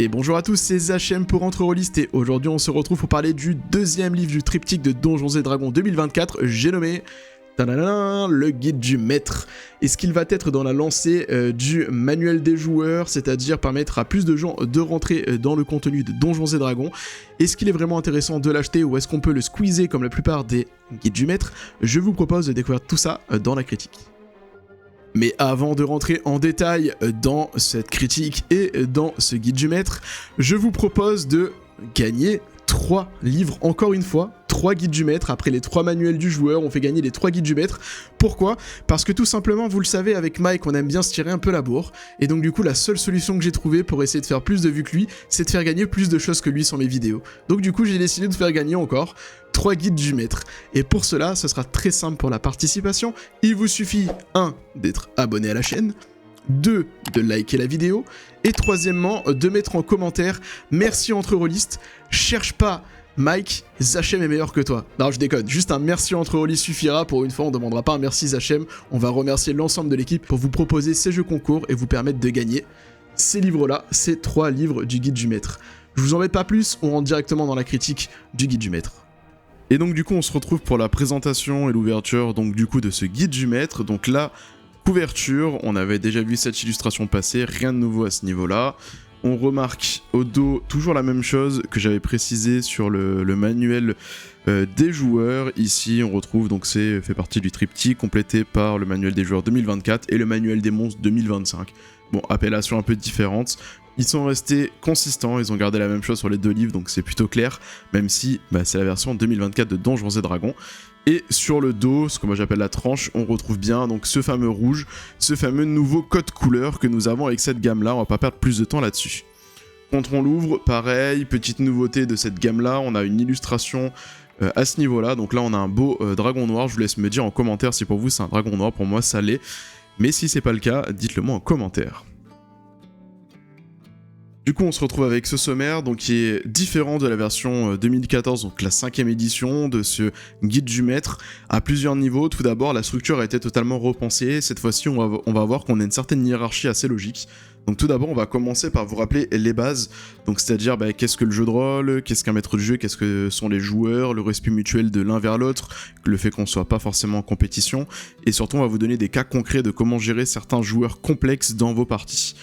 Et bonjour à tous, c'est Zachem pour Entre-Rollistes et aujourd'hui on se retrouve pour parler du deuxième livre du triptyque de Donjons & Dragons 2024, j'ai nommé le guide du maître. Est-ce qu'il va être dans la lancée du manuel des joueurs, c'est-à-dire permettre à plus de gens de rentrer dans le contenu de Donjons & Dragons? Est-ce qu'il est vraiment intéressant de l'acheter ou est-ce qu'on peut le squeezer comme la plupart des guides du maître? Je vous propose de découvrir tout ça dans la critique. Mais avant de rentrer en détail dans cette critique et dans ce guide du maître, je vous propose de gagner 3 livres, encore une fois, 3 guides du maître. Après les 3 manuels du joueur, on fait gagner les 3 guides du maître. Pourquoi? Parce que tout simplement, vous le savez, avec Mike, on aime bien se tirer un peu la bourre. Et donc du coup, la seule solution que j'ai trouvée pour essayer de faire plus de vues que lui, c'est de faire gagner plus de choses que lui sur mes vidéos. Donc du coup, j'ai décidé de faire gagner encore 3 guides du maître. Et pour cela, ce sera très simple pour la participation. Il vous suffit 1. D'être abonné à la chaîne, 2. De liker la vidéo, et troisièmement, de mettre en commentaire « Merci Entre-Rollistes, cherche pas Mike, Zachem est meilleur que toi ». Non, je déconne, juste un merci Entre-Rollistes suffira, pour une fois on demandera pas un merci Zachem, on va remercier l'ensemble de l'équipe pour vous proposer ces jeux concours et vous permettre de gagner ces livres-là, ces 3 livres du guide du maître. Je vous embête pas plus, on rentre directement dans la critique du guide du maître. Et donc du coup on se retrouve pour la présentation et l'ouverture donc du coup de ce guide du maître. Donc là, couverture, on avait déjà vu cette illustration passer, rien de nouveau à ce niveau-là. On remarque au dos toujours la même chose que j'avais précisé sur le manuel des joueurs. Ici on retrouve donc c'est fait partie du triptyque complété par le manuel des joueurs 2024 et le manuel des monstres 2025. Bon, appellation un peu différente. Ils sont restés consistants, ils ont gardé la même chose sur les 2 livres, donc c'est plutôt clair, même si c'est la version 2024 de Donjons & Dragons. Et sur le dos, ce que moi j'appelle la tranche, on retrouve bien donc ce fameux rouge, ce fameux nouveau code couleur que nous avons avec cette gamme-là, on va pas perdre plus de temps là-dessus. Quand on l'ouvre, pareil, petite nouveauté de cette gamme-là, on a une illustration à ce niveau-là, donc là on a un beau dragon noir, je vous laisse me dire en commentaire si pour vous c'est un dragon noir, pour moi ça l'est, mais si c'est pas le cas, dites-le moi en commentaire. Du coup on se retrouve avec ce sommaire donc qui est différent de la version 2014, donc la 5ème édition de ce guide du maître à plusieurs niveaux. Tout d'abord la structure a été totalement repensée, cette fois-ci on va voir qu'on a une certaine hiérarchie assez logique. Donc tout d'abord on va commencer par vous rappeler les bases, donc c'est-à-dire qu'est-ce que le jeu de rôle, qu'est-ce qu'un maître de jeu, qu'est-ce que sont les joueurs, le respect mutuel de l'un vers l'autre, le fait qu'on soit pas forcément en compétition, et surtout on va vous donner des cas concrets de comment gérer certains joueurs complexes dans vos parties.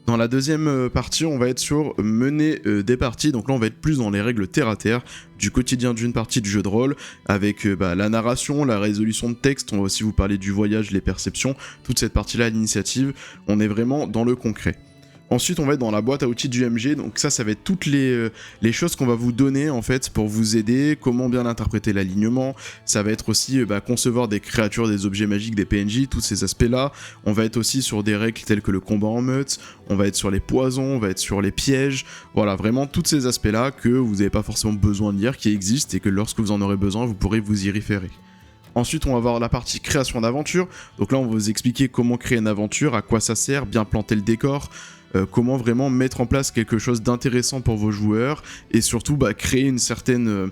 Dans la deuxième partie, on va être sur mener des parties, donc là on va être plus dans les règles terre-à-terre du quotidien d'une partie de jeu de rôle, avec la narration, la résolution de texte, on va aussi vous parler du voyage, les perceptions, toute cette partie-là, l'initiative, on est vraiment dans le concret. Ensuite, on va être dans la boîte à outils du MG, donc ça va être toutes les choses qu'on va vous donner en fait pour vous aider, comment bien interpréter l'alignement, ça va être aussi concevoir des créatures, des objets magiques, des PNJ, tous ces aspects-là. On va être aussi sur des règles telles que le combat en meute, on va être sur les poisons, on va être sur les pièges, voilà, vraiment tous ces aspects-là que vous n'avez pas forcément besoin de lire, qui existent et que lorsque vous en aurez besoin, vous pourrez vous y référer. Ensuite, on va voir la partie création d'aventure, donc là on va vous expliquer comment créer une aventure, à quoi ça sert, bien planter le décor, comment vraiment mettre en place quelque chose d'intéressant pour vos joueurs et surtout créer une certaine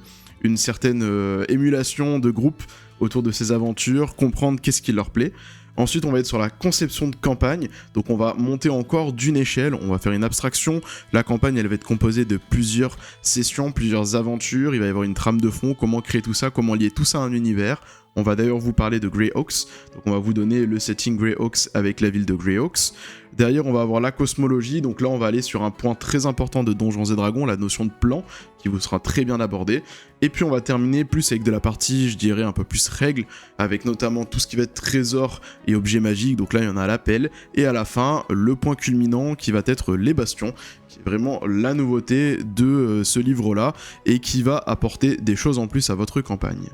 émulation de groupe autour de ces aventures, comprendre qu'est-ce qui leur plaît. Ensuite, on va être sur la conception de campagne, donc on va monter encore d'une échelle, on va faire une abstraction. La campagne, elle va être composée de plusieurs sessions, plusieurs aventures, il va y avoir une trame de fond, comment créer tout ça, comment lier tout ça à un univers. On va d'ailleurs vous parler de Greyhawks, donc on va vous donner le setting Greyhawks avec la ville de Greyhawks. Derrière, on va avoir la cosmologie, donc là on va aller sur un point très important de Donjons & Dragons, la notion de plan, qui vous sera très bien abordée. Et puis on va terminer plus avec de la partie, je dirais, un peu plus règles, avec notamment tout ce qui va être trésor et objets magiques, donc là il y en a à l'appel. Et à la fin, le point culminant qui va être les bastions, qui est vraiment la nouveauté de ce livre-là, et qui va apporter des choses en plus à votre campagne.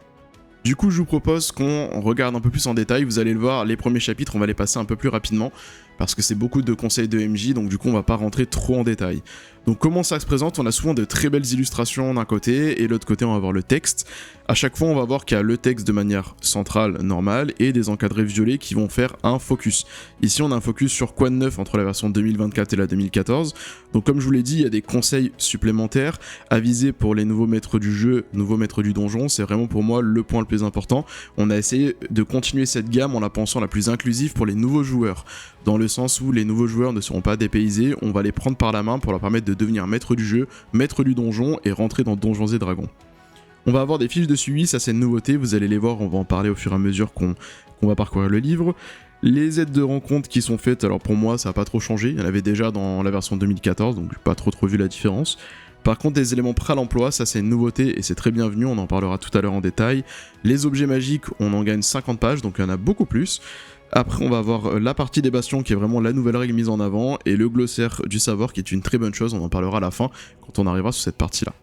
Du coup, je vous propose qu'on regarde un peu plus en détail, vous allez le voir, les premiers chapitres, on va les passer un peu plus rapidement, parce que c'est beaucoup de conseils de MJ, donc du coup on va pas rentrer trop en détail. Donc comment ça se présente? On a souvent de très belles illustrations d'un côté, et de l'autre côté on va voir le texte. À chaque fois on va voir qu'il y a le texte de manière centrale, normale, et des encadrés violets qui vont faire un focus. Ici on a un focus sur quoi de neuf entre la version 2024 et la 2014. Donc comme je vous l'ai dit, il y a des conseils supplémentaires avisés pour les nouveaux maîtres du jeu, nouveaux maîtres du donjon, c'est vraiment pour moi le point le plus important. On a essayé de continuer cette gamme en la pensant la plus inclusive pour les nouveaux joueurs, dans le sens où les nouveaux joueurs ne seront pas dépaysés, on va les prendre par la main pour leur permettre de devenir maître du jeu, maître du donjon et rentrer dans Donjons et Dragons. On va avoir des fiches de suivi, ça c'est une nouveauté, vous allez les voir, on va en parler au fur et à mesure qu'on va parcourir le livre. Les aides de rencontre qui sont faites, alors pour moi ça n'a pas trop changé, il y en avait déjà dans la version 2014, donc j'ai pas trop vu la différence. Par contre, les éléments prêts à l'emploi, ça c'est une nouveauté et c'est très bienvenu, on en parlera tout à l'heure en détail. Les objets magiques, on en gagne 50 pages, donc il y en a beaucoup plus. Après, on va avoir la partie des bastions qui est vraiment la nouvelle règle mise en avant, et le glossaire du savoir qui est une très bonne chose, on en parlera à la fin quand on arrivera sur cette partie-là.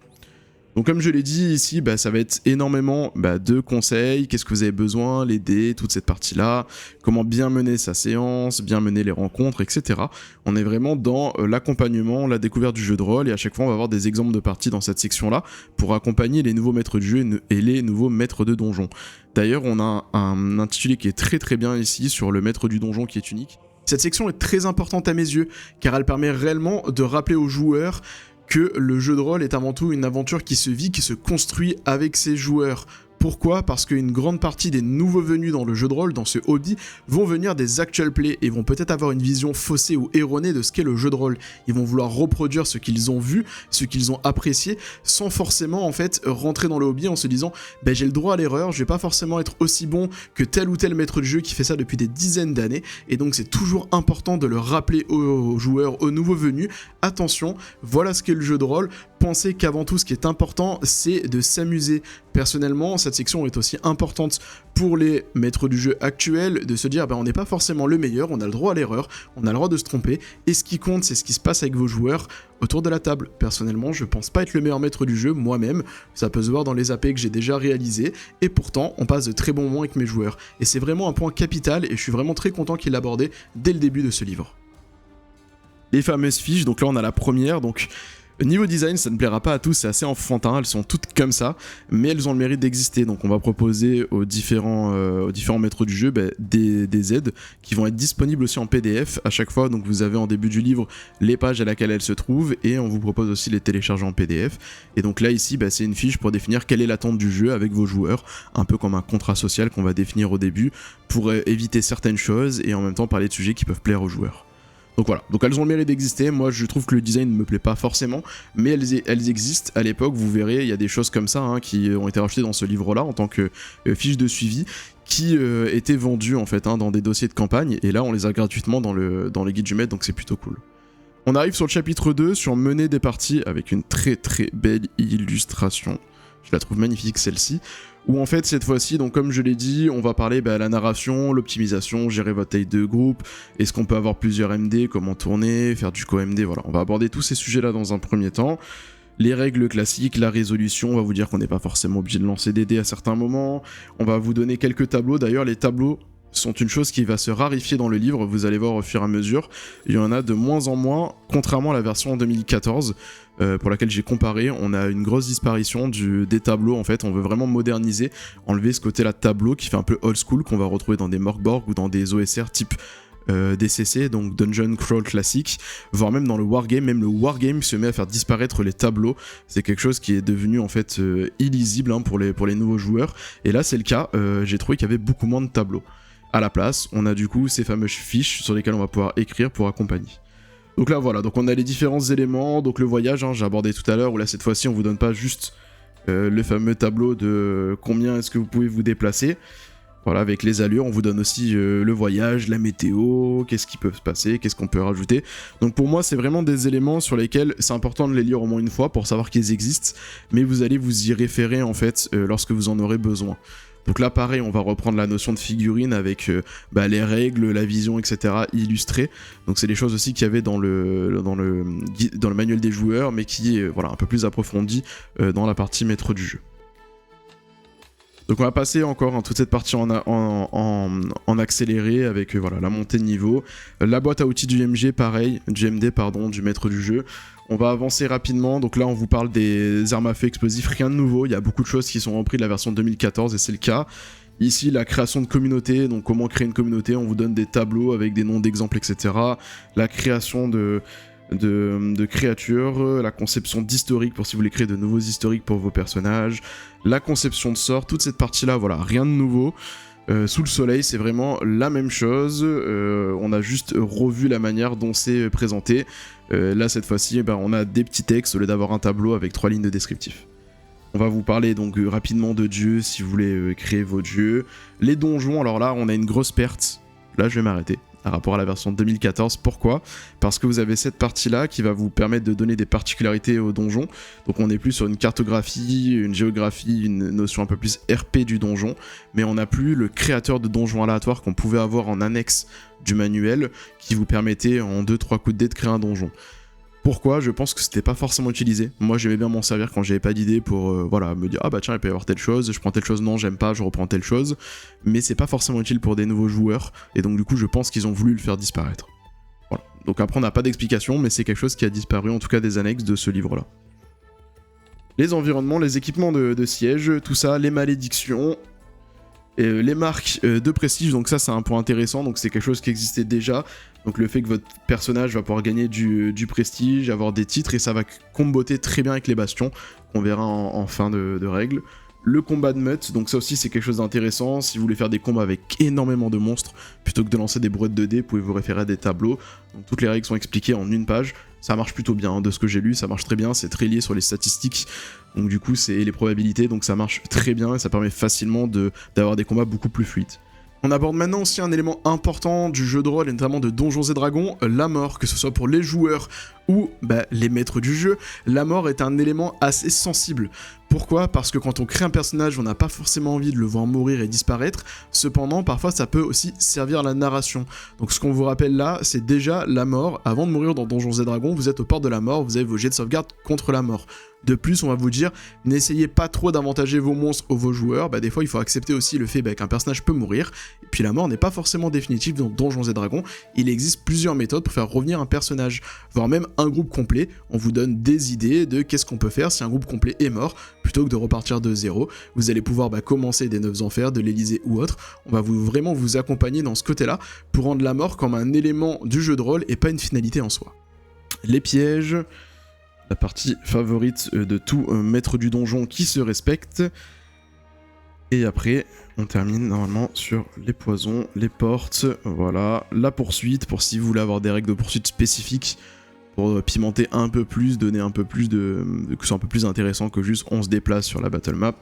Donc comme je l'ai dit ici, ça va être énormément de conseils, qu'est-ce que vous avez besoin, les dés, toute cette partie-là, comment bien mener sa séance, bien mener les rencontres, etc. On est vraiment dans l'accompagnement, la découverte du jeu de rôle, et à chaque fois on va avoir des exemples de parties dans cette section-là pour accompagner les nouveaux maîtres de jeu et les nouveaux maîtres de donjon. D'ailleurs, on a un intitulé qui est très très bien ici sur le maître du donjon qui est unique. Cette section est très importante à mes yeux, car elle permet réellement de rappeler aux joueurs que le jeu de rôle est avant tout une aventure qui se vit, qui se construit avec ses joueurs. Pourquoi ? Parce qu'une grande partie des nouveaux venus dans le jeu de rôle, dans ce hobby, vont venir des actual play et vont peut-être avoir une vision faussée ou erronée de ce qu'est le jeu de rôle. Ils vont vouloir reproduire ce qu'ils ont vu, ce qu'ils ont apprécié, sans forcément en fait rentrer dans le hobby en se disant j'ai le droit à l'erreur, je vais pas forcément être aussi bon que tel ou tel maître de jeu qui fait ça depuis des dizaines d'années, et donc c'est toujours important de le rappeler aux joueurs, aux nouveaux venus, attention, voilà ce qu'est le jeu de rôle, pensez qu'avant tout ce qui est important c'est de s'amuser. Personnellement, cette section est aussi importante pour les maîtres du jeu actuels, de se dire on n'est pas forcément le meilleur, on a le droit à l'erreur, on a le droit de se tromper, et ce qui compte c'est ce qui se passe avec vos joueurs autour de la table. Personnellement, je pense pas être le meilleur maître du jeu moi-même, ça peut se voir dans les AP que j'ai déjà réalisés, et pourtant on passe de très bons moments avec mes joueurs, et c'est vraiment un point capital, et je suis vraiment très content qu'il l'ait abordé dès le début de ce livre. Les fameuses fiches, donc là on a la première, donc niveau design, ça ne plaira pas à tous, c'est assez enfantin, elles sont toutes comme ça, mais elles ont le mérite d'exister, donc on va proposer aux différents maîtres du jeu des aides qui vont être disponibles aussi en PDF à chaque fois, donc vous avez en début du livre les pages à laquelle elles se trouvent, et on vous propose aussi les télécharger en PDF, et donc là ici c'est une fiche pour définir quelle est l'attente du jeu avec vos joueurs, un peu comme un contrat social qu'on va définir au début, pour éviter certaines choses, et en même temps parler de sujets qui peuvent plaire aux joueurs. Donc voilà, donc elles ont le mérite d'exister, moi je trouve que le design ne me plaît pas forcément, mais elles existent à l'époque, vous verrez, il y a des choses comme ça qui ont été rajoutées dans ce livre-là en tant que fiches de suivi, qui étaient vendues en fait dans des dossiers de campagne, et là on les a gratuitement dans le guide du maître, donc c'est plutôt cool. On arrive sur le chapitre 2, sur mener des parties, avec une très très belle illustration, je la trouve magnifique celle-ci, où en fait cette fois-ci, donc comme je l'ai dit, on va parler la narration, l'optimisation, gérer votre taille de groupe, est-ce qu'on peut avoir plusieurs MD, comment tourner, faire du co-MD, voilà, on va aborder tous ces sujets-là dans un premier temps. Les règles classiques, la résolution, on va vous dire qu'on n'est pas forcément obligé de lancer des dés à certains moments, on va vous donner quelques tableaux, d'ailleurs les tableaux sont une chose qui va se rarifier dans le livre, vous allez voir au fur et à mesure, il y en a de moins en moins, contrairement à la version en 2014, pour laquelle j'ai comparé, on a une grosse disparition des tableaux en fait, on veut vraiment moderniser, enlever ce côté-là de tableau qui fait un peu old school, qu'on va retrouver dans des Morkborg ou dans des OSR type DCC, donc Dungeon Crawl classique, voire même dans le Wargame, même le Wargame se met à faire disparaître les tableaux, c'est quelque chose qui est devenu en fait illisible pour les nouveaux joueurs, et là c'est le cas, j'ai trouvé qu'il y avait beaucoup moins de tableaux. À la place, on a du coup ces fameuses fiches sur lesquelles on va pouvoir écrire pour accompagner. Donc là voilà, donc on a les différents éléments, donc le voyage, j'ai abordé tout à l'heure, où là cette fois-ci on vous donne pas juste le fameux tableau de combien est-ce que vous pouvez vous déplacer, voilà, avec les allures, on vous donne aussi le voyage, la météo, qu'est-ce qui peut se passer, qu'est-ce qu'on peut rajouter. Donc pour moi c'est vraiment des éléments sur lesquels c'est important de les lire au moins une fois pour savoir qu'ils existent, mais vous allez vous y référer en fait lorsque vous en aurez besoin. Donc là pareil, on va reprendre la notion de figurine avec les règles, la vision, etc. illustrées. Donc c'est des choses aussi qu'il y avait dans le manuel des joueurs, mais qui est un peu plus approfondi dans la partie maître du jeu. Donc on va passer encore toute cette partie en accéléré avec la montée de niveau. La boîte à outils du MD, pareil, du maître du jeu. On va avancer rapidement, donc là on vous parle des armes à feu explosifs, rien de nouveau, il y a beaucoup de choses qui sont reprises de la version 2014 et c'est le cas. Ici la création de communauté, donc comment créer une communauté, on vous donne des tableaux avec des noms d'exemples, etc. La création de créatures, la conception d'historiques pour si vous voulez créer de nouveaux historiques pour vos personnages, la conception de sorts, toute cette partie là, rien de nouveau. Sous le soleil, c'est vraiment la même chose. On a juste revu la manière dont c'est présenté. Là, cette fois-ci, on a des petits textes au lieu d'avoir un tableau avec 3 lignes de descriptif. On va vous parler donc rapidement de dieux si vous voulez créer vos dieux. Les donjons, alors là, on a une grosse perte. Là, je vais m'arrêter par rapport à la version 2014. Pourquoi ? Parce que vous avez cette partie-là qui va vous permettre de donner des particularités aux donjons. Donc on n'est plus sur une cartographie, une géographie, une notion un peu plus RP du donjon, mais on n'a plus le créateur de donjons aléatoires qu'on pouvait avoir en annexe du manuel qui vous permettait en 2-3 coups de dé de créer un donjon. Pourquoi ? Je pense que c'était pas forcément utilisé. Moi, j'aimais bien m'en servir quand j'avais pas d'idée pour me dire ah bah tiens, il peut y avoir telle chose, je prends telle chose, non, j'aime pas, je reprends telle chose. Mais c'est pas forcément utile pour des nouveaux joueurs, et donc du coup, je pense qu'ils ont voulu le faire disparaître. Voilà. Donc après, on n'a pas d'explication, mais c'est quelque chose qui a disparu, en tout cas des annexes de ce livre-là. Les environnements, les équipements de siège, tout ça, les malédictions. Les marques de prestige, donc ça c'est un point intéressant, donc c'est quelque chose qui existait déjà, donc le fait que votre personnage va pouvoir gagner du prestige, avoir des titres, et ça va comboter très bien avec les bastions, qu'on verra en fin de règle. Le combat de meute, donc ça aussi c'est quelque chose d'intéressant, si vous voulez faire des combats avec énormément de monstres, plutôt que de lancer des brouettes de dés, vous pouvez vous référer à des tableaux, donc toutes les règles sont expliquées en une page, ça marche plutôt bien, hein. De ce que j'ai lu, ça marche très bien, c'est très lié sur les statistiques, donc du coup c'est les probabilités, donc ça marche très bien et ça permet facilement d'avoir des combats beaucoup plus fluides. On aborde maintenant aussi un élément important du jeu de rôle, et notamment de Donjons et Dragons, la mort, que ce soit pour les joueurs ou les maîtres du jeu. La mort est un élément assez sensible. Pourquoi ? Parce que quand on crée un personnage, on n'a pas forcément envie de le voir mourir et disparaître, cependant parfois ça peut aussi servir à la narration. Donc ce qu'on vous rappelle là, c'est déjà la mort. Avant de mourir dans Donjons et Dragons, vous êtes aux portes de la mort, vous avez vos jets de sauvegarde contre la mort. De plus, on va vous dire, n'essayez pas trop d'avantager vos monstres ou vos joueurs, des fois il faut accepter aussi le fait qu'un personnage peut mourir, et puis la mort n'est pas forcément définitive dans Donjons et Dragons, il existe plusieurs méthodes pour faire revenir un personnage, voire même un groupe complet. On vous donne des idées de qu'est-ce qu'on peut faire si un groupe complet est mort, plutôt que de repartir de zéro. Vous allez pouvoir commencer des 9 enfers, de l'Elysée ou autre, on va vraiment vous accompagner dans ce côté-là, pour rendre la mort comme un élément du jeu de rôle et pas une finalité en soi. Les pièges, la partie favorite de tout maître du donjon qui se respecte. Et après, on termine normalement sur les poisons, les portes, voilà, la poursuite, pour si vous voulez avoir des règles de poursuite spécifiques, pour pimenter un peu plus, donner un peu plus que ce soit un peu plus intéressant que juste on se déplace sur la battle map.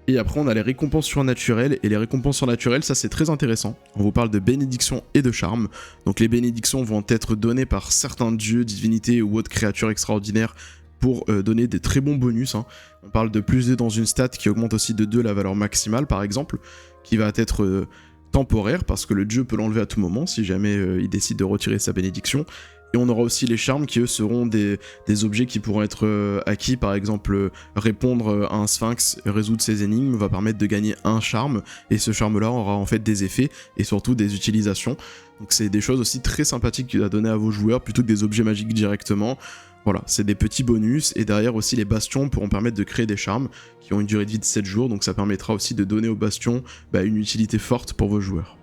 Et après on a les récompenses surnaturelles, et les récompenses surnaturelles, ça c'est très intéressant. On vous parle de bénédictions et de charmes. Donc les bénédictions vont être données par certains dieux, divinités ou autres créatures extraordinaires pour donner des très bons bonus, hein. On parle de plus 2 dans une stat qui augmente aussi de 2 la valeur maximale par exemple, qui va être temporaire parce que le dieu peut l'enlever à tout moment si jamais il décide de retirer sa bénédiction. Et on aura aussi les charmes qui eux seront des objets qui pourront être acquis, par exemple répondre à un sphinx, résoudre ses énigmes va permettre de gagner un charme, et ce charme là aura en fait des effets et surtout des utilisations. Donc c'est des choses aussi très sympathiques à donner à vos joueurs plutôt que des objets magiques directement. Voilà, c'est des petits bonus, et derrière aussi les bastions pourront permettre de créer des charmes qui ont une durée de vie de 7 jours, donc ça permettra aussi de donner aux bastions une utilité forte pour vos joueurs.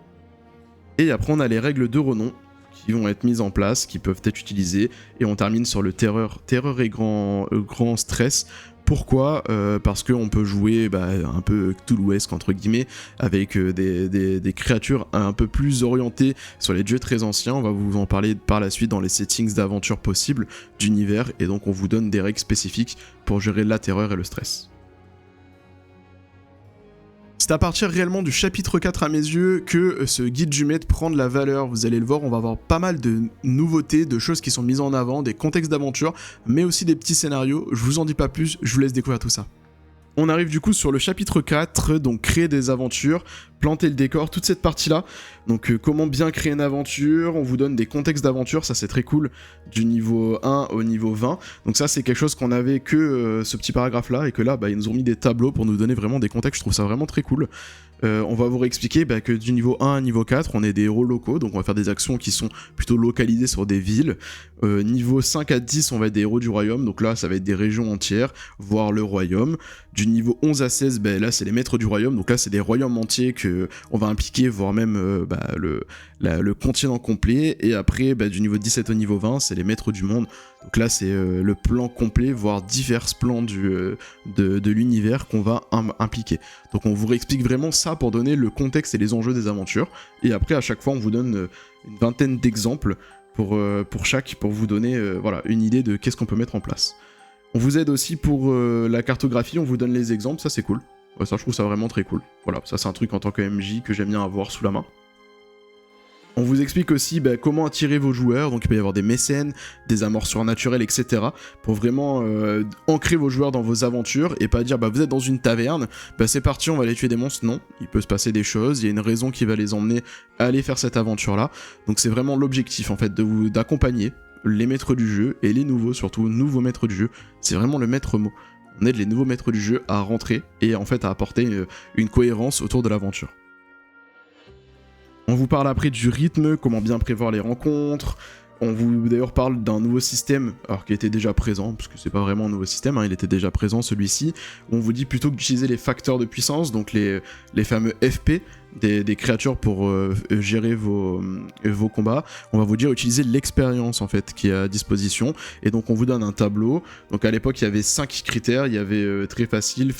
Et après on a les règles de renom qui vont être mises en place, qui peuvent être utilisées, et on termine sur le terreur et grand stress. Pourquoi ? Parce qu'on peut jouer un peu Cthulhuesque entre guillemets, avec des créatures un peu plus orientées sur les dieux très anciens. On va vous en parler par la suite dans les settings d'aventure possibles d'univers, et donc on vous donne des règles spécifiques pour gérer la terreur et le stress. C'est à partir réellement du chapitre 4 à mes yeux que ce guide du maître prend de la valeur. Vous allez le voir, on va avoir pas mal de nouveautés, de choses qui sont mises en avant, des contextes d'aventure, mais aussi des petits scénarios. Je vous en dis pas plus, je vous laisse découvrir tout ça. On arrive du coup sur le chapitre 4, donc créer des aventures, planter le décor, toute cette partie-là. Donc comment bien créer une aventure, on vous donne des contextes d'aventure, ça c'est très cool, du niveau 1 au niveau 20. Donc ça c'est quelque chose qu'on avait que ce petit paragraphe-là, et que là ils nous ont mis des tableaux pour nous donner vraiment des contextes, je trouve ça vraiment très cool. On va vous réexpliquer que du niveau 1 à niveau 4, on est des héros locaux, donc on va faire des actions qui sont plutôt localisées sur des villes. Niveau 5 à 10, on va être des héros du royaume, donc là ça va être des régions entières, voire le royaume. Du niveau 11 à 16, là c'est les maîtres du royaume, donc là c'est des royaumes entiers qu'on va impliquer, voire même le continent complet. Et après du niveau 17 au niveau 20, c'est les maîtres du monde, donc là c'est le plan complet, voire divers plans de l'univers qu'on va impliqués. Donc on vous réexplique vraiment ça pour donner le contexte et les enjeux des aventures, et après à chaque fois on vous donne une vingtaine d'exemples pour chaque, pour vous donner voilà, une idée de qu'est-ce qu'on peut mettre en place. On vous aide aussi pour la cartographie, on vous donne les exemples, ça c'est cool. Ouais, ça je trouve ça vraiment très cool. Voilà, ça c'est un truc en tant que MJ que j'aime bien avoir sous la main. On vous explique aussi comment attirer vos joueurs, donc il peut y avoir des mécènes, des amorceurs naturels, etc. pour vraiment ancrer vos joueurs dans vos aventures et pas dire vous êtes dans une taverne, c'est parti on va aller tuer des monstres. Non, il peut se passer des choses, il y a une raison qui va les emmener à aller faire cette aventure là. Donc c'est vraiment l'objectif en fait d'accompagner les maîtres du jeu et les nouveaux, surtout nouveaux maîtres du jeu. C'est vraiment le maître mot. On aide les nouveaux maîtres du jeu à rentrer et en fait à apporter une cohérence autour de l'aventure. On vous parle après du rythme, comment bien prévoir les rencontres. On vous d'ailleurs parle d'un nouveau système, alors qui était déjà présent, parce que c'est pas vraiment un nouveau système, il était déjà présent celui-ci. On vous dit plutôt que d'utiliser les facteurs de puissance, donc les fameux FP, des créatures pour gérer vos combats, on va vous dire utiliser l'expérience en fait qui est à disposition. Et donc on vous donne un tableau. Donc à l'époque il y avait 5 critères, il y avait très facile,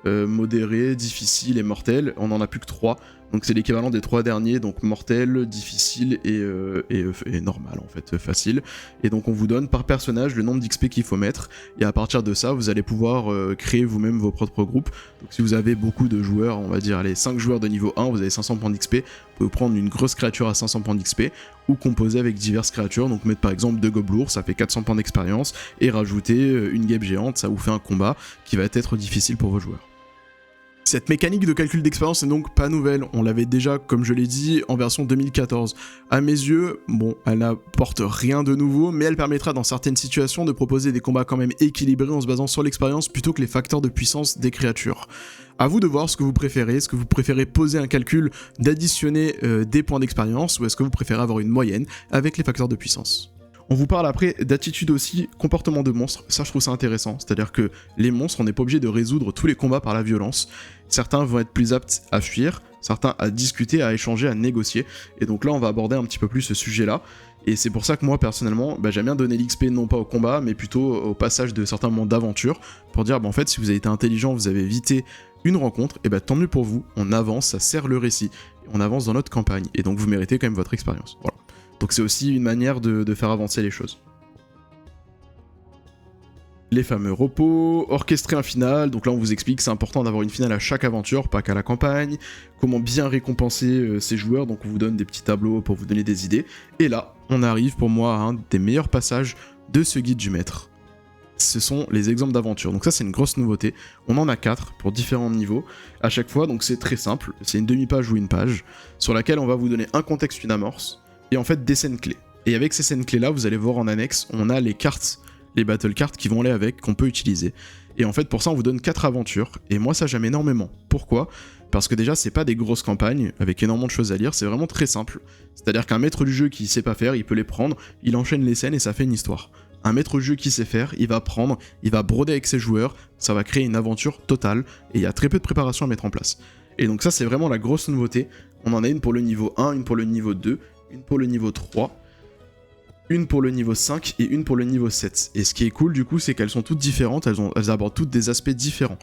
modéré, difficile et mortel. On en a plus que 3. Donc c'est l'équivalent des 3 derniers, donc mortel, difficile et normal en fait, facile. Et donc on vous donne par personnage le nombre d'XP qu'il faut mettre, et à partir de ça vous allez pouvoir créer vous-même vos propres groupes. Donc si vous avez beaucoup de joueurs, on va dire allez 5 joueurs de niveau 1, vous avez 500 points d'XP, vous pouvez prendre une grosse créature à 500 points d'XP, ou composer avec diverses créatures, donc mettre par exemple 2 gobelours, ça fait 400 points d'expérience, et rajouter une guêpe géante, ça vous fait un combat qui va être difficile pour vos joueurs. Cette mécanique de calcul d'expérience n'est donc pas nouvelle, on l'avait déjà, comme je l'ai dit, en version 2014. À mes yeux, bon, elle n'apporte rien de nouveau, mais elle permettra dans certaines situations de proposer des combats quand même équilibrés en se basant sur l'expérience plutôt que les facteurs de puissance des créatures. A vous de voir ce que vous préférez, est-ce que vous préférez poser un calcul d'additionner des points d'expérience, ou est-ce que vous préférez avoir une moyenne avec les facteurs de puissance. On vous parle après d'attitude aussi, comportement de monstres, ça je trouve ça intéressant, c'est-à-dire que les monstres, on n'est pas obligé de résoudre tous les combats par la violence. Certains vont être plus aptes à fuir, certains à discuter, à échanger, à négocier, et donc là on va aborder un petit peu plus ce sujet-là, et c'est pour ça que moi personnellement, j'aime bien donner l'XP non pas au combat, mais plutôt au passage de certains moments d'aventure, pour dire en fait si vous avez été intelligent, vous avez évité une rencontre, et tant mieux pour vous, on avance, ça sert le récit, on avance dans notre campagne, et donc vous méritez quand même votre expérience, voilà. Donc c'est aussi une manière de faire avancer les choses. Les fameux repos, orchestrer un final, donc là on vous explique que c'est important d'avoir une finale à chaque aventure, pas qu'à la campagne, comment bien récompenser ses joueurs, donc on vous donne des petits tableaux pour vous donner des idées, et là on arrive pour moi à un des meilleurs passages de ce guide du maître. Ce sont les exemples d'aventure, donc ça c'est une grosse nouveauté, on en a 4 pour différents niveaux, à chaque fois, donc c'est très simple, c'est une demi-page ou une page, sur laquelle on va vous donner un contexte, une amorce, et en fait des scènes clés. Et avec ces scènes clés là, vous allez voir en annexe, on a les cartes, les battle cards qui vont aller avec, qu'on peut utiliser. Et en fait pour ça on vous donne 4 aventures, et moi ça j'aime énormément. Pourquoi ? Parce que déjà c'est pas des grosses campagnes, avec énormément de choses à lire, c'est vraiment très simple. C'est-à-dire qu'un maître du jeu qui sait pas faire, il peut les prendre, il enchaîne les scènes et ça fait une histoire. Un maître du jeu qui sait faire, il va prendre, il va broder avec ses joueurs, ça va créer une aventure totale, et il y a très peu de préparation à mettre en place. Et donc ça c'est vraiment la grosse nouveauté, on en a une pour le niveau 1, une pour le niveau 2, une pour le niveau 3, une pour le niveau 5 et une pour le niveau 7. Et ce qui est cool du coup, c'est qu'elles sont toutes différentes, elles abordent toutes des aspects différents.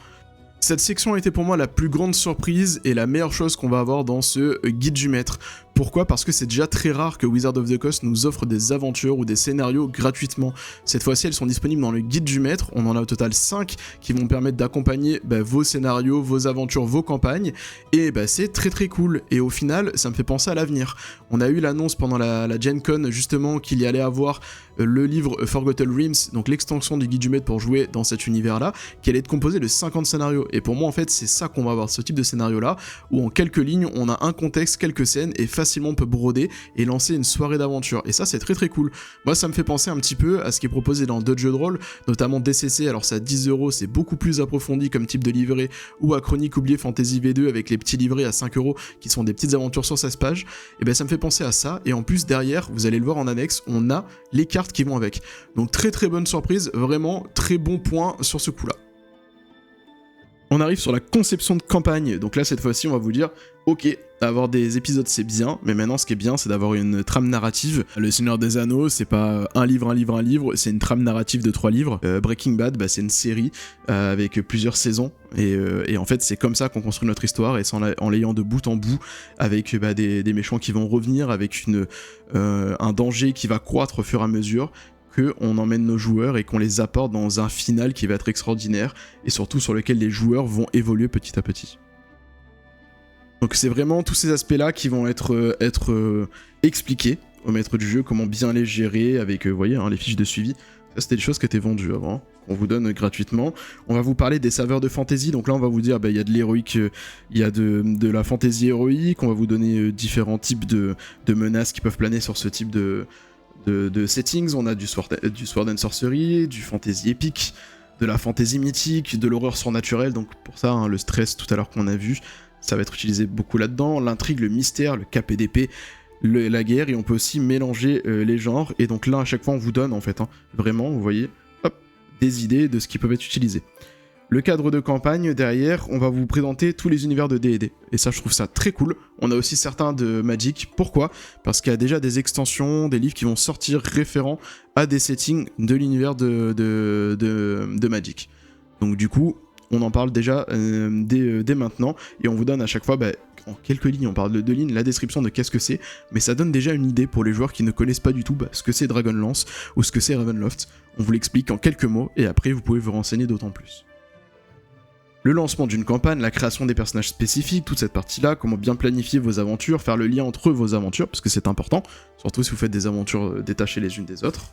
Cette section a été pour moi la plus grande surprise et la meilleure chose qu'on va avoir dans ce guide du maître. Pourquoi ? Parce que c'est déjà très rare que Wizards of the Coast nous offre des aventures ou des scénarios gratuitement. Cette fois-ci, elles sont disponibles dans le guide du maître. On en a au total 5 qui vont permettre d'accompagner vos scénarios, vos aventures, vos campagnes. Et c'est très très cool. Et au final, ça me fait penser à l'avenir. On a eu l'annonce pendant la Gen Con justement qu'il y allait avoir le livre Forgotten Realms, donc l'extension du guide du maître pour jouer dans cet univers-là, qui allait être composé de 50 scénarios. Et pour moi, en fait, c'est ça qu'on va avoir, ce type de scénario-là, où en quelques lignes, on a un contexte, quelques scènes, et facilement on peut broder et lancer une soirée d'aventure. Et ça, c'est très très cool. Moi, ça me fait penser un petit peu à ce qui est proposé dans d'autres jeux de rôle, notamment DCC, alors c'est à 10€, c'est beaucoup plus approfondi comme type de livret, ou à Chronique Oubliée Fantasy V2 avec les petits livrets à 5€, qui sont des petites aventures sur 16 pages. Et ça me fait penser à ça, et en plus, derrière, vous allez le voir en annexe, on a les cartes qui vont avec. Donc très très bonne surprise, vraiment très bon point sur ce coup-là. On arrive sur la conception de campagne, donc là cette fois-ci on va vous dire, ok, avoir des épisodes c'est bien, mais maintenant ce qui est bien c'est d'avoir une trame narrative. Le Seigneur des Anneaux c'est pas un livre, c'est une trame narrative de 3 livres. Breaking Bad c'est une série avec plusieurs saisons, et en fait c'est comme ça qu'on construit notre histoire, et c'est en l'ayant de bout en bout, avec des méchants qui vont revenir, avec un danger qui va croître au fur et à mesure, qu'on emmène nos joueurs et qu'on les apporte dans un final qui va être extraordinaire, et surtout sur lequel les joueurs vont évoluer petit à petit. Donc c'est vraiment tous ces aspects-là qui vont être expliqués au maître du jeu, comment bien les gérer avec, vous voyez, les fiches de suivi. Ça c'était des choses qui étaient vendues avant, qu'on vous donne gratuitement. On va vous parler des saveurs de fantasy, donc là on va vous dire, il y a de l'héroïque, il y a de la fantasy héroïque, on va vous donner différents types de menaces qui peuvent planer sur ce type de settings. On a du sword and sorcery, du fantasy épique, de la fantasy mythique, de l'horreur surnaturelle, donc pour ça, le stress tout à l'heure qu'on a vu, ça va être utilisé beaucoup là-dedans, l'intrigue, le mystère, le KPDP, la guerre, et on peut aussi mélanger les genres, et donc là à chaque fois on vous donne en fait, vraiment, vous voyez, hop, des idées de ce qui peut être utilisé. Le cadre de campagne, derrière, on va vous présenter tous les univers de D&D. Et ça, je trouve ça très cool. On a aussi certains de Magic. Pourquoi ? Parce qu'il y a déjà des extensions, des livres qui vont sortir référents à des settings de l'univers de Magic. Donc du coup, on en parle déjà dès maintenant. Et on vous donne à chaque fois, en quelques lignes, on parle de 2 lignes, la description de qu'est-ce que c'est. Mais ça donne déjà une idée pour les joueurs qui ne connaissent pas du tout ce que c'est Dragonlance ou ce que c'est Ravenloft. On vous l'explique en quelques mots et après, vous pouvez vous renseigner d'autant plus. Le lancement d'une campagne, la création des personnages spécifiques, toute cette partie-là, comment bien planifier vos aventures, faire le lien entre vos aventures, parce que c'est important, surtout si vous faites des aventures détachées les unes des autres.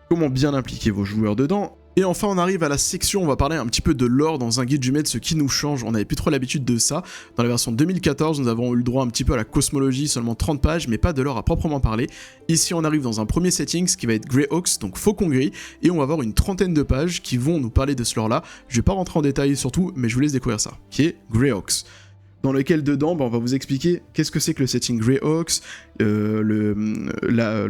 Comment bien impliquer vos joueurs dedans. Et enfin on arrive à la section, on va parler un petit peu de lore dans un guide du maître, ce qui nous change, on n'avait plus trop l'habitude de ça. Dans la version 2014, nous avons eu le droit un petit peu à la cosmologie, seulement 30 pages, mais pas de lore à proprement parler. Ici on arrive dans un premier setting, ce qui va être Greyhawks, donc Faucon Gris, et on va avoir une trentaine de pages qui vont nous parler de ce lore là. Je vais pas rentrer en détail surtout, mais je vous laisse découvrir ça, qui est Greyhawks. Dans lequel dedans, on va vous expliquer qu'est-ce que c'est que le setting Greyhawks, la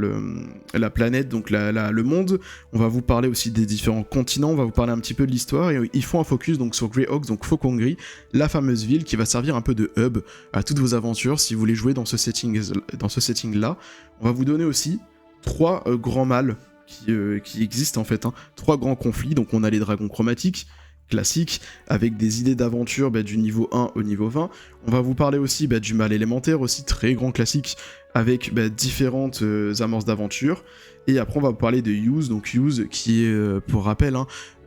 planète, donc le monde. On va vous parler aussi des différents continents, on va vous parler un petit peu de l'histoire, et ils font un focus donc sur Greyhawks, donc Faucon Gris, la fameuse ville qui va servir un peu de hub à toutes vos aventures si vous voulez jouer dans ce setting-là. On va vous donner aussi 3 grands mâles qui existent en fait, 3 grands conflits. Donc on a les dragons chromatiques, classique, avec des idées d'aventure du niveau 1 au niveau 20. On va vous parler aussi du mal élémentaire, aussi très grand classique, avec différentes amorces d'aventure. Et après on va vous parler de Hughes, donc Hughes qui est, pour rappel,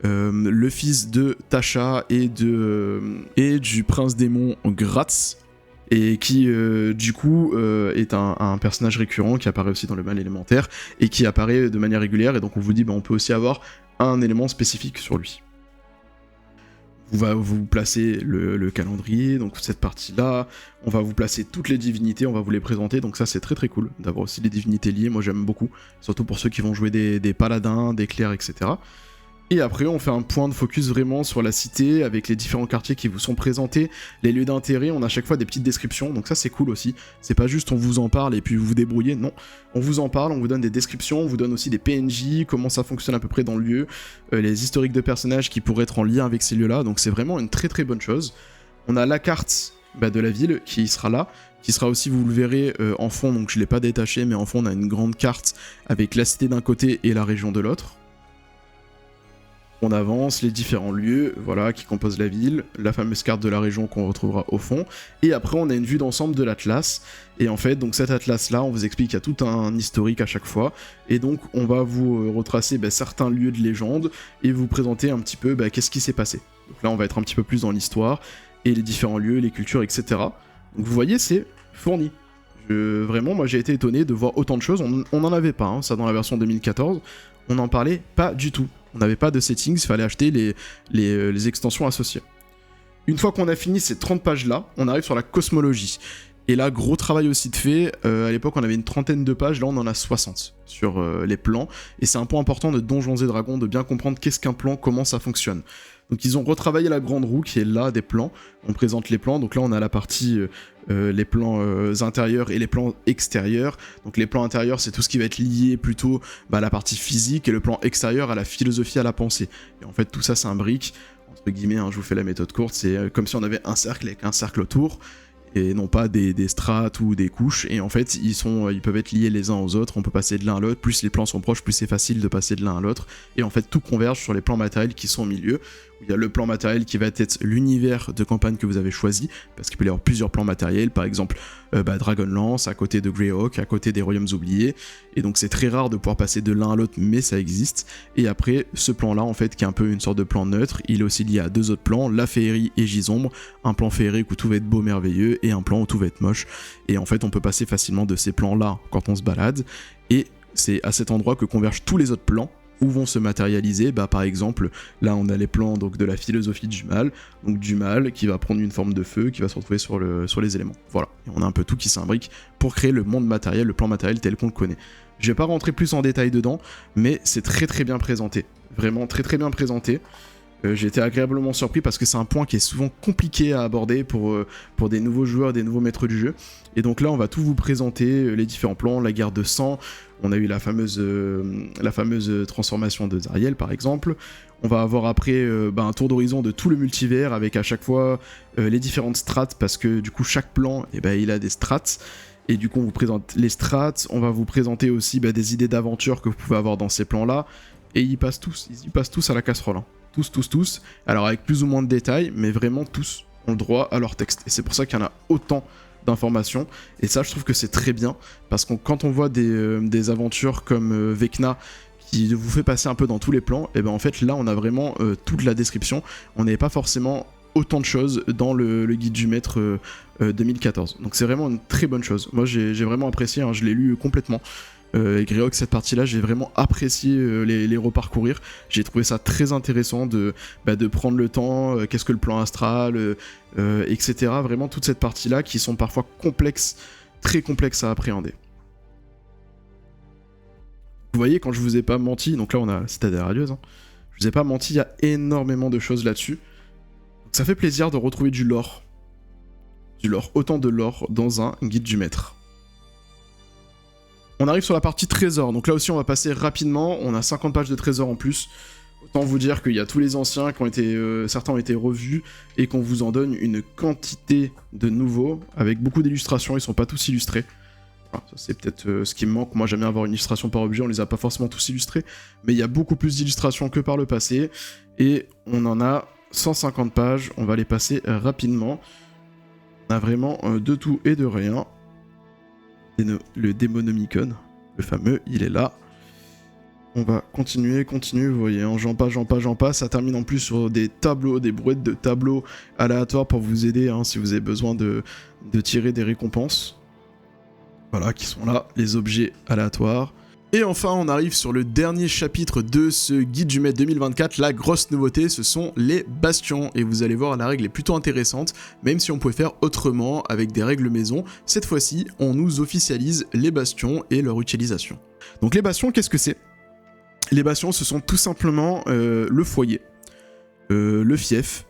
le fils de Tasha et du prince démon Gratz, et qui du coup est un personnage récurrent qui apparaît aussi dans le mal élémentaire, et qui apparaît de manière régulière, et donc on vous dit on peut aussi avoir un élément spécifique sur lui. On va vous placer le calendrier, donc cette partie-là, on va vous placer toutes les divinités, on va vous les présenter, donc ça c'est très très cool d'avoir aussi les divinités liées, moi j'aime beaucoup, surtout pour ceux qui vont jouer des paladins, des clercs, etc. Et après on fait un point de focus vraiment sur la cité, avec les différents quartiers qui vous sont présentés, les lieux d'intérêt, on a à chaque fois des petites descriptions, donc ça c'est cool aussi, c'est pas juste on vous en parle et puis vous vous débrouillez, non, on vous en parle, on vous donne des descriptions, on vous donne aussi des PNJ, comment ça fonctionne à peu près dans le lieu, les historiques de personnages qui pourraient être en lien avec ces lieux-là, donc c'est vraiment une très très bonne chose. On a la carte de la ville qui sera là, qui sera aussi, vous le verrez en fond, donc je l'ai pas détaché, mais en fond on a une grande carte avec la cité d'un côté et la région de l'autre. On avance, les différents lieux, voilà, qui composent la ville, la fameuse carte de la région qu'on retrouvera au fond, et après on a une vue d'ensemble de l'Atlas, et en fait, donc cet Atlas-là, on vous explique qu'il y a tout un historique à chaque fois, et donc on va vous retracer certains lieux de légende, et vous présenter un petit peu qu'est-ce qui s'est passé. Donc là, on va être un petit peu plus dans l'histoire, et les différents lieux, les cultures, etc. Donc vous voyez, c'est fourni. Vraiment, moi j'ai été étonné de voir autant de choses, on n'en avait pas, ça dans la version 2014, on n'en parlait pas du tout. On n'avait pas de settings, il fallait acheter les extensions associées. Une fois qu'on a fini ces 30 pages-là, on arrive sur la cosmologie. Et là, gros travail aussi de fait. À l'époque, on avait une trentaine de pages, là on en a 60 sur les plans. Et c'est un point important de Donjons et Dragons, de bien comprendre qu'est-ce qu'un plan, comment ça fonctionne. Donc ils ont retravaillé la grande roue qui est là des plans. On présente les plans, donc là on a la partie les plans intérieurs et les plans extérieurs. Donc les plans intérieurs c'est tout ce qui va être lié plutôt à la partie physique, et le plan extérieur à la philosophie, à la pensée. Et en fait tout ça s'imbrique entre guillemets, hein, je vous fais la méthode courte, c'est comme si on avait un cercle avec un cercle autour, et non pas des strates ou des couches, et en fait ils peuvent être liés les uns aux autres, on peut passer de l'un à l'autre, plus les plans sont proches, plus c'est facile de passer de l'un à l'autre, et en fait tout converge sur les plans matériels qui sont au milieu, où il y a le plan matériel qui va être l'univers de campagne que vous avez choisi, parce qu'il peut y avoir plusieurs plans matériels, par exemple Dragonlance, à côté de Greyhawk, à côté des Royaumes Oubliés, et donc c'est très rare de pouvoir passer de l'un à l'autre, mais ça existe, et après ce plan là en fait qui est un peu une sorte de plan neutre, il est aussi lié à deux autres plans, la féerie et Gisombre, un plan féerique où tout va être beau, merveilleux, et un plan où tout va être moche, et en fait on peut passer facilement de ces plans là quand on se balade, et c'est à cet endroit que convergent tous les autres plans, où vont se matérialiser, par exemple, là on a les plans donc, de la philosophie du mal, donc du mal qui va prendre une forme de feu, qui va se retrouver sur les éléments. Voilà, et on a un peu tout qui s'imbrique pour créer le monde matériel, le plan matériel tel qu'on le connaît. Je vais pas rentrer plus en détail dedans, mais c'est très très bien présenté, vraiment très très bien présenté. J'ai été agréablement surpris parce que c'est un point qui est souvent compliqué à aborder pour des nouveaux joueurs, des nouveaux maîtres du jeu. Et donc là, on va tout vous présenter, les différents plans, la guerre de sang, on a eu la fameuse transformation de Zariel par exemple. On va avoir après un tour d'horizon de tout le multivers avec à chaque fois les différentes strates parce que du coup chaque plan, il a des strates. Et du coup on vous présente les strates, on va vous présenter aussi des idées d'aventure que vous pouvez avoir dans ces plans-là. Et ils y passent tous à la casserole. Hein. Tous. Alors avec plus ou moins de détails, mais vraiment tous ont le droit à leur texte. Et c'est pour ça qu'il y en a autant d'informations. Et ça, je trouve que c'est très bien. Parce que quand on voit des aventures comme Vecna, qui vous fait passer un peu dans tous les plans, et en fait là, on a vraiment toute la description. On n'avait pas forcément autant de choses dans le guide du maître 2014. Donc c'est vraiment une très bonne chose. Moi, j'ai vraiment apprécié. Hein, je l'ai lu complètement. Et Greyhawk, cette partie-là, j'ai vraiment apprécié les reparcourir. J'ai trouvé ça très intéressant de prendre le temps, qu'est-ce que le plan astral, etc. Vraiment toute cette partie-là qui sont parfois complexes, très complexes à appréhender. Vous voyez, quand je vous ai pas menti, donc là on a Citadelle Radieuse, hein, je vous ai pas menti, il y a énormément de choses là-dessus. Donc ça fait plaisir de retrouver du lore. Autant de lore dans un guide du maître. On arrive sur la partie trésor, donc là aussi on va passer rapidement, on a 50 pages de trésor en plus. Autant vous dire qu'il y a tous les anciens qui ont été, certains ont été revus, et qu'on vous en donne une quantité de nouveaux, avec beaucoup d'illustrations, ils sont pas tous illustrés. Enfin, ça c'est peut-être ce qui me manque, moi j'aime bien avoir une illustration par objet, on les a pas forcément tous illustrés, mais il y a beaucoup plus d'illustrations que par le passé, et on en a 150 pages, on va les passer rapidement. On a vraiment de tout et de rien. Le Démonomicon, le fameux, il est là. On va continuer, vous voyez, hein, j'en passe, ça termine en plus sur des tableaux, des brouettes de tableaux aléatoires pour vous aider, hein, si vous avez besoin de tirer des récompenses. Voilà, qui sont là, les objets aléatoires. Et enfin, on arrive sur le dernier chapitre de ce guide du maître 2024. La grosse nouveauté, ce sont les bastions. Et vous allez voir, la règle est plutôt intéressante, même si on pouvait faire autrement avec des règles maison. Cette fois-ci, on nous officialise les bastions et leur utilisation. Donc les bastions, qu'est-ce que c'est ? Les bastions, ce sont tout simplement le foyer, le fief,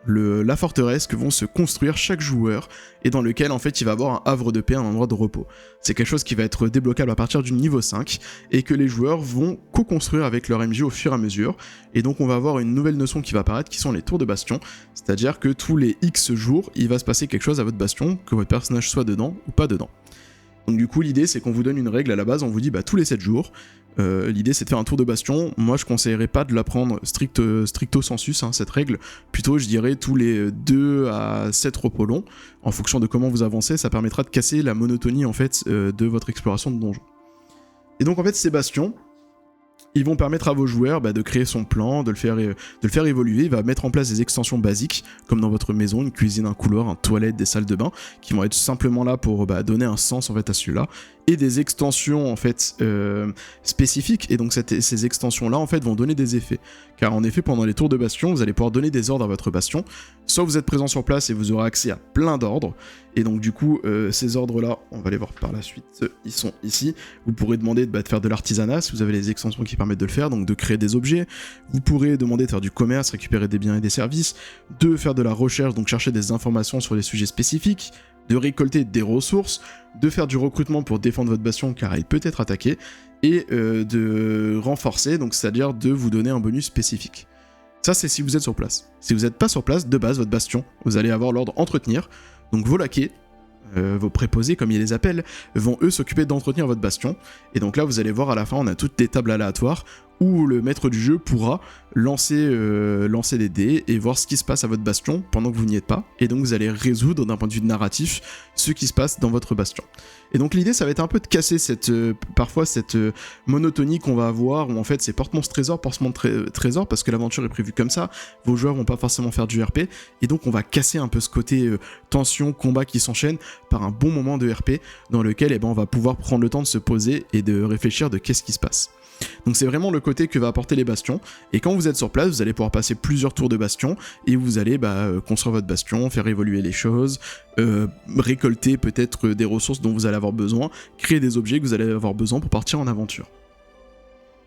la forteresse que vont se construire chaque joueur et dans lequel en fait il va avoir un havre de paix, un endroit de repos. C'est quelque chose qui va être débloquable à partir du niveau 5 et que les joueurs vont co-construire avec leur MJ au fur et à mesure, et donc on va avoir une nouvelle notion qui va apparaître qui sont les tours de bastion, c'est-à-dire que tous les X jours il va se passer quelque chose à votre bastion, que votre personnage soit dedans ou pas dedans. Donc du coup l'idée c'est qu'on vous donne une règle à la base, on vous dit tous les 7 jours, l'idée c'est de faire un tour de bastion. Moi je conseillerais pas de la prendre stricto sensus, hein, cette règle, plutôt je dirais tous les 2 à 7 repos longs, en fonction de comment vous avancez, ça permettra de casser la monotonie en fait de votre exploration de donjon. Et donc en fait ces bastions, ils vont permettre à vos joueurs de créer son plan, de le faire évoluer. Il va mettre en place des extensions basiques, comme dans votre maison, une cuisine, un couloir, une toilette, des salles de bain, qui vont être simplement là pour donner un sens en fait à celui-là, et des extensions en fait spécifiques. Et donc ces extensions-là en fait vont donner des effets. Car en effet, pendant les tours de bastion, vous allez pouvoir donner des ordres à votre bastion. Soit vous êtes présent sur place et vous aurez accès à plein d'ordres. Et donc du coup, ces ordres-là, on va les voir par la suite, ils sont ici. Vous pourrez demander de faire de l'artisanat si vous avez les extensions qui permettent de le faire, donc de créer des objets. Vous pourrez demander de faire du commerce, récupérer des biens et des services, de faire de la recherche, donc chercher des informations sur les sujets spécifiques, de récolter des ressources, de faire du recrutement pour défendre votre bastion car il peut être attaqué, et de renforcer, donc c'est-à-dire de vous donner un bonus spécifique. Ça, c'est si vous êtes sur place. Si vous n'êtes pas sur place, de base, votre bastion, vous allez avoir l'ordre entretenir. Donc vos laquais, vos préposés, comme ils les appellent, vont eux s'occuper d'entretenir votre bastion. Et donc là, vous allez voir à la fin, on a toutes des tables aléatoires où le maître du jeu pourra lancer des dés et voir ce qui se passe à votre bastion pendant que vous n'y êtes pas. Et donc vous allez résoudre d'un point de vue narratif ce qui se passe dans votre bastion. Et donc l'idée, ça va être un peu de casser parfois cette monotonie qu'on va avoir, où en fait c'est porte-monstre trésor, trésor, parce que l'aventure est prévue comme ça, vos joueurs vont pas forcément faire du RP, et donc on va casser un peu ce côté tension, combat qui s'enchaîne par un bon moment de RP, dans lequel on va pouvoir prendre le temps de se poser et de réfléchir de qu'est-ce qui se passe. Donc c'est vraiment le côté que va apporter les bastions, et quand vous êtes sur place, vous allez pouvoir passer plusieurs tours de bastion, et vous allez construire votre bastion, faire évoluer les choses, récolter peut-être des ressources dont vous allez avoir besoin, créer des objets que vous allez avoir besoin pour partir en aventure.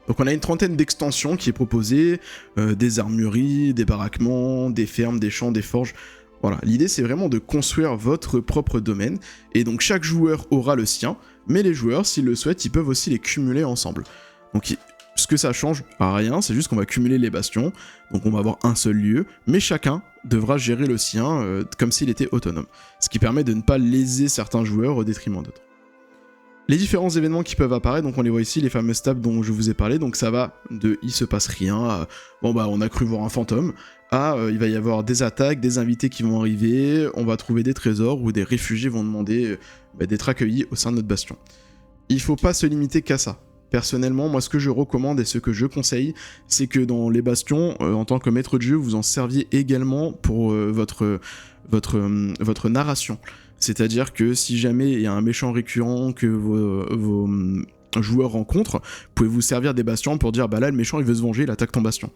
Donc on a une trentaine d'extensions qui est proposée, des armureries, des baraquements, des fermes, des champs, des forges. Voilà, l'idée c'est vraiment de construire votre propre domaine, et donc chaque joueur aura le sien, mais les joueurs, s'ils le souhaitent, ils peuvent aussi les cumuler ensemble. Donc ce que ça change, rien, c'est juste qu'on va cumuler les bastions, donc on va avoir un seul lieu, mais chacun devra gérer le sien comme s'il était autonome, ce qui permet de ne pas léser certains joueurs au détriment d'autres. Les différents événements qui peuvent apparaître, donc on les voit ici, les fameuses tables dont je vous ai parlé, donc ça va de il se passe rien, à, on a cru voir un fantôme, à il va y avoir des attaques, des invités qui vont arriver, on va trouver des trésors ou des réfugiés vont demander d'être accueillis au sein de notre bastion. Il faut pas se limiter qu'à ça. Personnellement, moi ce que je recommande et ce que je conseille, c'est que dans les bastions, en tant que maître de jeu, vous en serviez également pour votre narration. C'est-à-dire que si jamais il y a un méchant récurrent que vos joueurs rencontrent, vous pouvez vous servir des bastions pour dire là le méchant il veut se venger, il attaque ton bastion.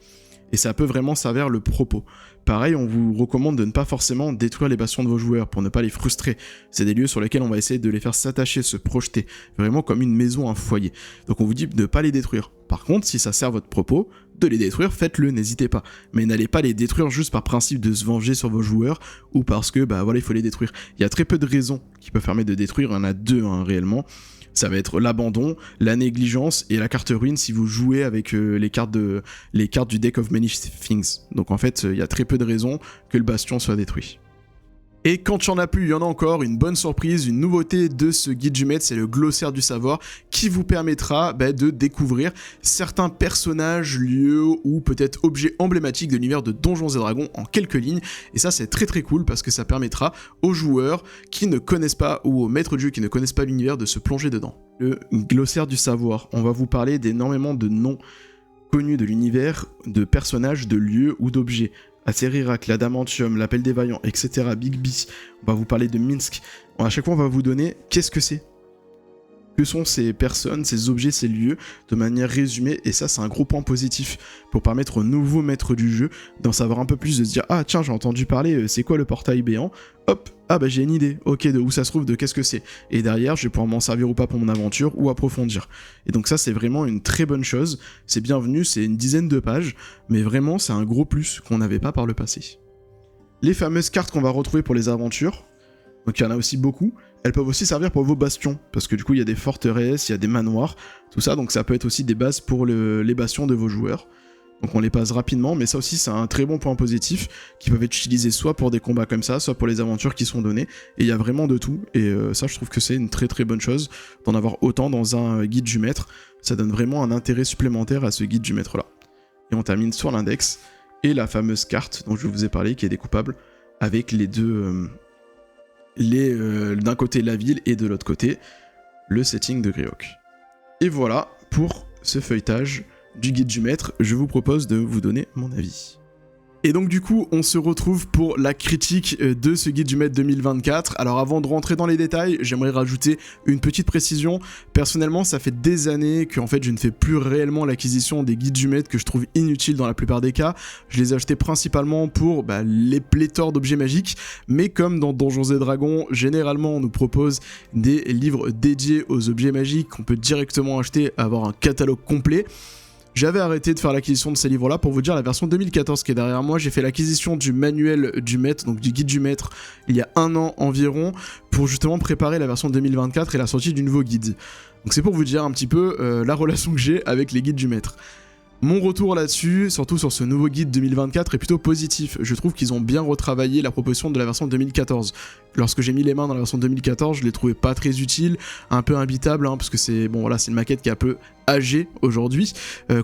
Et ça peut vraiment servir le propos. Pareil, on vous recommande de ne pas forcément détruire les bastions de vos joueurs pour ne pas les frustrer. C'est des lieux sur lesquels on va essayer de les faire s'attacher, se projeter, vraiment comme une maison, un foyer. Donc on vous dit de ne pas les détruire. Par contre, si ça sert votre propos, de les détruire, faites-le, n'hésitez pas. Mais n'allez pas les détruire juste par principe de se venger sur vos joueurs, ou parce que, il faut les détruire. Il y a très peu de raisons qui peuvent permettre de détruire, il y en a deux réellement. Ça va être l'abandon, la négligence et la carte ruine si vous jouez avec les cartes du deck of many things. Donc en fait, il y a très peu de raisons que le bastion soit détruit. Et quand il n'y en a plus, il y en a encore, une bonne surprise, une nouveauté de ce guide du maître, c'est le glossaire du savoir qui vous permettra de découvrir certains personnages, lieux ou peut-être objets emblématiques de l'univers de Donjons et Dragons en quelques lignes. Et ça c'est très très cool parce que ça permettra aux joueurs qui ne connaissent pas ou aux maîtres de jeu qui ne connaissent pas l'univers de se plonger dedans. Le glossaire du savoir, on va vous parler d'énormément de noms connus de l'univers, de personnages, de lieux ou d'objets. Acerirak, l'Adamantium, l'Appel des Vaillants, etc. Big B, on va vous parler de Minsk. À chaque fois, on va vous donner qu'est-ce que c'est. Que sont ces personnes, ces objets, ces lieux, de manière résumée, et ça c'est un gros point positif pour permettre aux nouveaux maîtres du jeu d'en savoir un peu plus, de se dire « Ah tiens, j'ai entendu parler, c'est quoi le portail béant ?» Hop, j'ai une idée, ok, de où ça se trouve, de qu'est-ce que c'est. Et derrière, je vais pouvoir m'en servir ou pas pour mon aventure, ou approfondir. Et donc ça c'est vraiment une très bonne chose, c'est bienvenu, c'est une dizaine de pages, mais vraiment c'est un gros plus qu'on n'avait pas par le passé. Les fameuses cartes qu'on va retrouver pour les aventures, donc il y en a aussi beaucoup, elles peuvent aussi servir pour vos bastions, parce que du coup il y a des forteresses, il y a des manoirs, tout ça, donc ça peut être aussi des bases pour les bastions de vos joueurs. Donc on les passe rapidement, mais ça aussi c'est un très bon point positif, qui peuvent être utilisés soit pour des combats comme ça, soit pour les aventures qui sont données, et il y a vraiment de tout, et ça je trouve que c'est une très très bonne chose, d'en avoir autant dans un guide du maître, ça donne vraiment un intérêt supplémentaire à ce guide du maître là. Et on termine sur l'index, et la fameuse carte dont je vous ai parlé, qui est découpable, avec les deux... d'un côté la ville et de l'autre côté le setting de Greyhawk. Et voilà pour ce feuilletage du guide du maître, je vous propose de vous donner mon avis. Et donc du coup, on se retrouve pour la critique de ce guide du maître 2024. Alors avant de rentrer dans les détails, j'aimerais rajouter une petite précision. Personnellement, ça fait des années que en fait, je ne fais plus réellement l'acquisition des guides du maître que je trouve inutiles dans la plupart des cas. Je les ai achetés principalement pour les pléthores d'objets magiques, mais comme dans Donjons et Dragons, généralement on nous propose des livres dédiés aux objets magiques qu'on peut directement acheter, avoir un catalogue complet. J'avais arrêté de faire l'acquisition de ces livres-là pour vous dire la version 2014 qui est derrière moi. J'ai fait l'acquisition du manuel du maître, donc du guide du maître, il y a un an environ, pour justement préparer la version 2024 et la sortie du nouveau guide. Donc c'est pour vous dire un petit peu la relation que j'ai avec les guides du maître. Mon retour là-dessus, surtout sur ce nouveau guide 2024, est plutôt positif. Je trouve qu'ils ont bien retravaillé la proposition de la version 2014. Lorsque j'ai mis les mains dans la version 2014, je l'ai trouvé pas très utile, un peu imbitable, parce que c'est bon, voilà, c'est une maquette qui est un peu âgée aujourd'hui.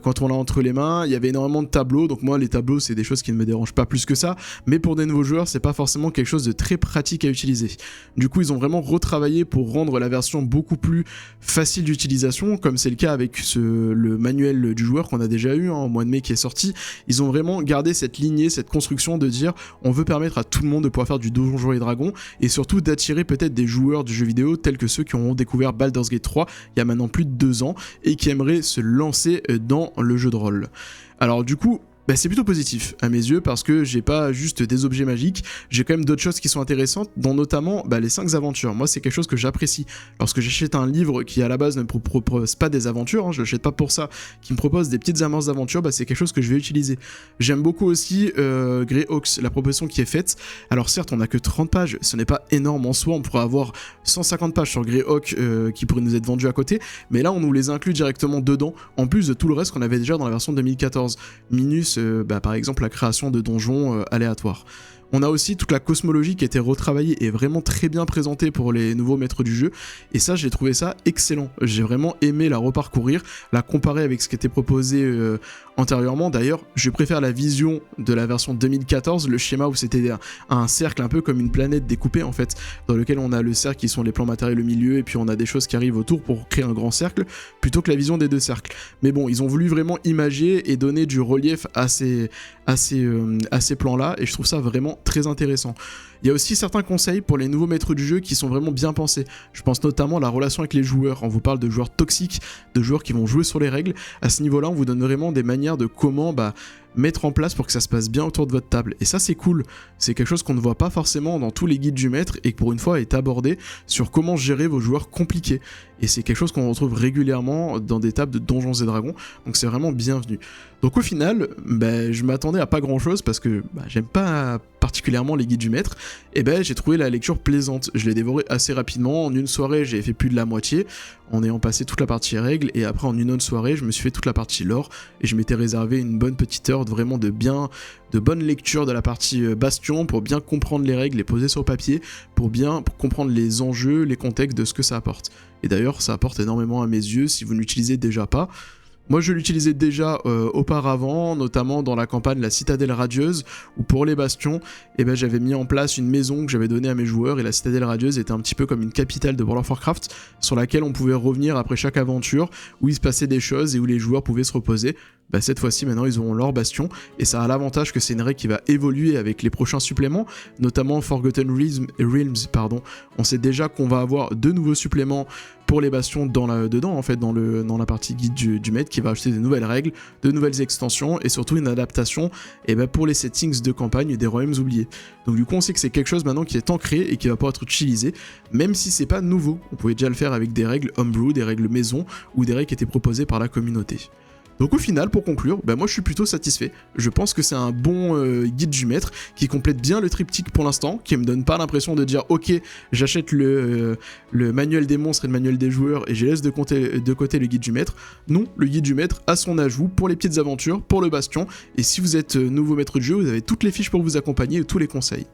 Quand on l'a entre les mains, il y avait énormément de tableaux, donc moi les tableaux c'est des choses qui ne me dérangent pas plus que ça, mais pour des nouveaux joueurs c'est pas forcément quelque chose de très pratique à utiliser. Du coup ils ont vraiment retravaillé pour rendre la version beaucoup plus facile d'utilisation, comme c'est le cas avec le manuel du joueur qu'on a déjà eu au mois de mai qui est sorti. Ils ont vraiment gardé cette lignée, cette construction de dire on veut permettre à tout le monde de pouvoir faire du Donjons et Dragons, et surtout d'attirer peut-être des joueurs du jeu vidéo tels que ceux qui ont découvert Baldur's Gate 3 il y a maintenant plus de 2 ans et qui aimeraient se lancer dans le jeu de rôle. Alors du coup, c'est plutôt positif à mes yeux parce que j'ai pas juste des objets magiques, j'ai quand même d'autres choses qui sont intéressantes, dont notamment les 5 aventures. Moi c'est quelque chose que j'apprécie. Lorsque j'achète un livre qui à la base ne me propose pas des aventures, je l'achète pas pour ça, qui me propose des petites amorces d'aventures, c'est quelque chose que je vais utiliser. J'aime beaucoup aussi Greyhawk, la proposition qui est faite. Alors certes on a que 30 pages, ce n'est pas énorme en soi, on pourrait avoir 150 pages sur Greyhawk qui pourraient nous être vendues à côté, mais là on nous les inclut directement dedans, en plus de tout le reste qu'on avait déjà dans la version 2014. Minus par exemple la création de donjons aléatoires. On a aussi toute la cosmologie qui a été retravaillée et vraiment très bien présentée pour les nouveaux maîtres du jeu, et ça j'ai trouvé ça excellent. J'ai vraiment aimé la reparcourir, la comparer avec ce qui était proposé antérieurement. D'ailleurs je préfère la vision de la version 2014, le schéma où c'était un cercle un peu comme une planète découpée en fait, dans lequel on a le cercle qui sont les plans matériels au milieu et puis on a des choses qui arrivent autour pour créer un grand cercle, plutôt que la vision des 2 cercles. Mais bon, ils ont voulu vraiment imager et donner du relief à ces plans là, et je trouve ça vraiment très intéressant. Il y a aussi certains conseils pour les nouveaux maîtres du jeu qui sont vraiment bien pensés. Je pense notamment à la relation avec les joueurs. On vous parle de joueurs toxiques, de joueurs qui vont jouer sur les règles. À ce niveau-là, on vous donne vraiment des manières de comment mettre en place pour que ça se passe bien autour de votre table. Et ça, c'est cool. C'est quelque chose qu'on ne voit pas forcément dans tous les guides du maître et qui, pour une fois, est abordé sur comment gérer vos joueurs compliqués. Et c'est quelque chose qu'on retrouve régulièrement dans des tables de Donjons et Dragons. Donc c'est vraiment bienvenu. Donc au final, je m'attendais à pas grand-chose parce que j'aime pas particulièrement les guides du maître. Et j'ai trouvé la lecture plaisante. Je l'ai dévoré assez rapidement. En une soirée, j'ai fait plus de la moitié en ayant passé toute la partie règles, et après en une autre soirée, je me suis fait toute la partie lore et je m'étais réservé une bonne petite heure vraiment de bonne lecture de la partie Bastion pour bien comprendre les règles, les poser sur papier, pour comprendre les enjeux, les contextes de ce que ça apporte. Et d'ailleurs, ça apporte énormément à mes yeux si vous ne l'utilisez déjà pas. Moi je l'utilisais déjà auparavant, notamment dans la campagne La Citadelle Radieuse, où pour les bastions, j'avais mis en place une maison que j'avais donnée à mes joueurs, et la Citadelle Radieuse était un petit peu comme une capitale de World of Warcraft, sur laquelle on pouvait revenir après chaque aventure, où il se passait des choses et où les joueurs pouvaient se reposer. Cette fois-ci maintenant ils auront leur bastion, et ça a l'avantage que c'est une règle qui va évoluer avec les prochains suppléments, notamment Forgotten Realms, on sait déjà qu'on va avoir 2 nouveaux suppléments pour les bastions dans la partie guide du maître, qui va ajouter de nouvelles règles, de nouvelles extensions et surtout une adaptation pour les settings de campagne des royaumes oubliés. Donc du coup on sait que c'est quelque chose maintenant qui est ancré et qui va pouvoir être utilisé, même si c'est pas nouveau. On pouvait déjà le faire avec des règles homebrew, des règles maison ou des règles qui étaient proposées par la communauté. Donc au final, pour conclure, moi je suis plutôt satisfait. Je pense que c'est un bon guide du maître qui complète bien le triptyque pour l'instant, qui me donne pas l'impression de dire ok, j'achète le manuel des monstres et le manuel des joueurs et je laisse de côté le guide du maître. Non, le guide du maître a son ajout pour les petites aventures, pour le bastion, et si vous êtes nouveau maître du jeu, vous avez toutes les fiches pour vous accompagner et tous les conseils.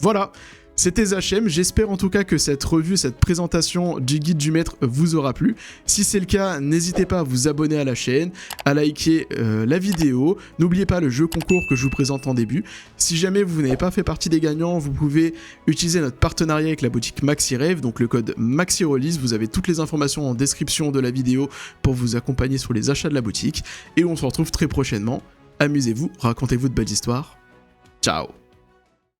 Voilà. C'était Zachem, j'espère en tout cas que cette revue, cette présentation du guide du maître vous aura plu. Si c'est le cas, n'hésitez pas à vous abonner à la chaîne, à liker la vidéo. N'oubliez pas le jeu concours que je vous présente en début. Si jamais vous n'avez pas fait partie des gagnants, vous pouvez utiliser notre partenariat avec la boutique MaxiRave, donc le code MaxiRelease. Vous avez toutes les informations en description de la vidéo pour vous accompagner sur les achats de la boutique. Et on se retrouve très prochainement. Amusez-vous, racontez-vous de belles histoires. Ciao!